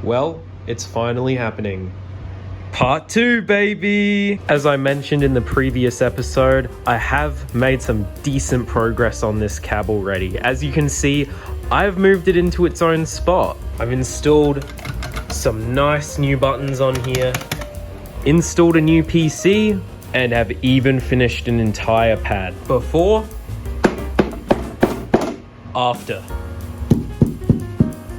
Well, it's finally happening. Part 2, baby! As I mentioned in the previous episode, I have made some decent progress on this cab already. As you can see, I've moved it into its own spot. I've installed some nice new buttons on here, installed a new PC, and have even finished an entire pad. Before, after.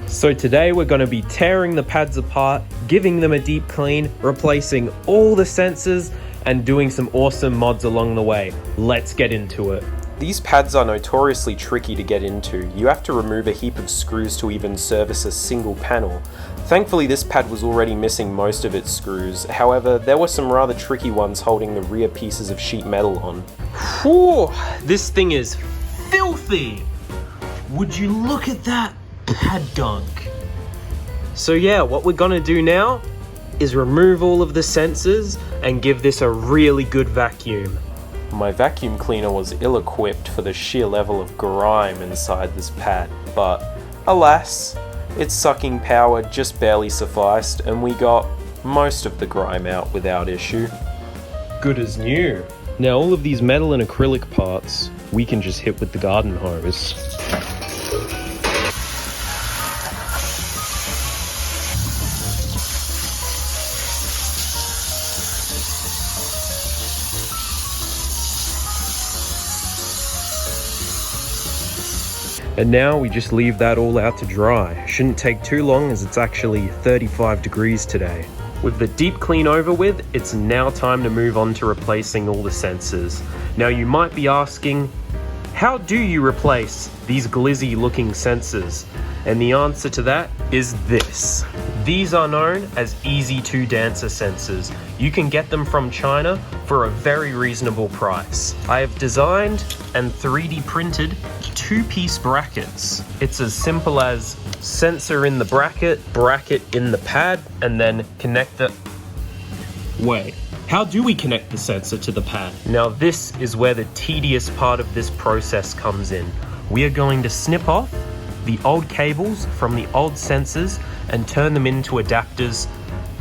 So today we're going to be tearing the pads apart, giving them a deep clean, replacing all the sensors, and doing some awesome mods along the way. Let's get into it. These pads are notoriously tricky to get into. You have to remove a heap of screws to even service a single panel. Thankfully this pad was already missing most of its screws, however there were some rather tricky ones holding the rear pieces of sheet metal on. Whew, this thing is filthy! Would you look at that pad gunk? So yeah, what we're gonna do now is remove all of the sensors and give this a really good vacuum. My vacuum cleaner was ill-equipped for the sheer level of grime inside this pad, but alas, its sucking power just barely sufficed and we got most of the grime out without issue. Good as new. Now all of these metal and acrylic parts we can just hit with the garden hose. And now we just leave that all out to dry. Shouldn't take too long as it's actually 35 degrees today. With the deep clean over with, it's now time to move on to replacing all the sensors. Now you might be asking, how do you replace these glizzy looking sensors? And the answer to that is this. These are known as Easy 2 Dancer sensors. You can get them from China for a very reasonable price. I have designed and 3D printed 2-piece brackets. It's as simple as sensor in the bracket in the pad, and then connect the... Wait, how do we connect the sensor to the pad? Now this is where the tedious part of this process comes in. We are going to snip off the old cables from the old sensors and turn them into adapters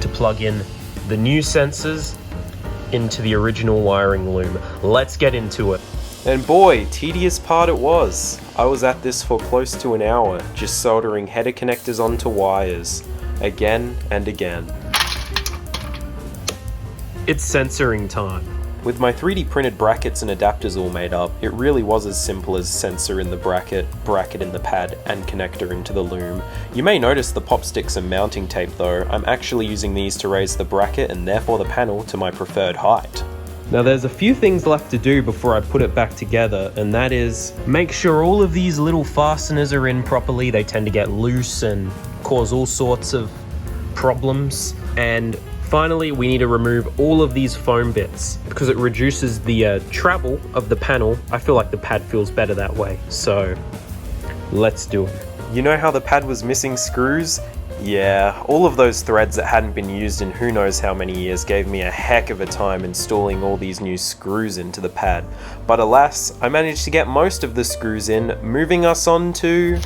to plug in the new sensors into the original wiring loom. Let's get into it. And boy, tedious part it was. I was at this for close to an hour, just soldering header connectors onto wires, again and again. It's sensoring time. With my 3D printed brackets and adapters all made up, it really was as simple as sensor in the bracket in the pad, and connector into the loom. You may notice the pop sticks and mounting tape though. I'm actually using these to raise the bracket and therefore the panel to my preferred height. Now there's a few things left to do before I put it back together, and that is make sure all of these little fasteners are in properly. They tend to get loose and cause all sorts of problems. And finally, we need to remove all of these foam bits because it reduces the travel of the panel. I feel like the pad feels better that way, so let's do it. You know how the pad was missing screws? Yeah, all of those threads that hadn't been used in who knows how many years gave me a heck of a time installing all these new screws into the pad. But alas, I managed to get most of the screws in, moving us on to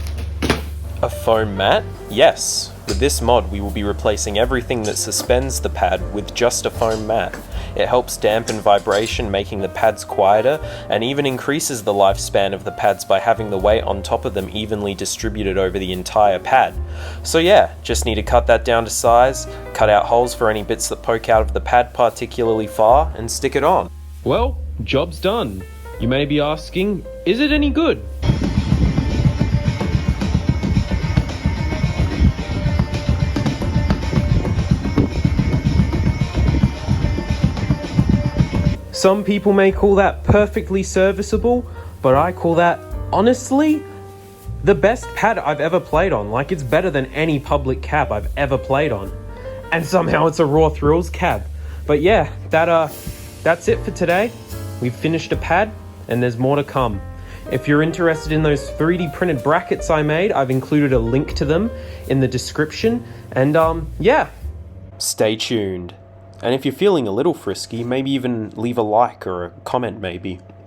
a foam mat? Yes. With this mod, we will be replacing everything that suspends the pad with just a foam mat. It helps dampen vibration, making the pads quieter, and even increases the lifespan of the pads by having the weight on top of them evenly distributed over the entire pad. So yeah, just need to cut that down to size, cut out holes for any bits that poke out of the pad particularly far, and stick it on. Well, job's done. You may be asking, is it any good? Some people may call that perfectly serviceable, but I call that, honestly, the best pad I've ever played on. Like, it's better than any public cab I've ever played on. And somehow it's a Raw Thrills cab. But yeah, that's it for today. We've finished a pad, and there's more to come. If you're interested in those 3D printed brackets I made, I've included a link to them in the description. And yeah, stay tuned. And if you're feeling a little frisky, maybe even leave a like or a comment maybe.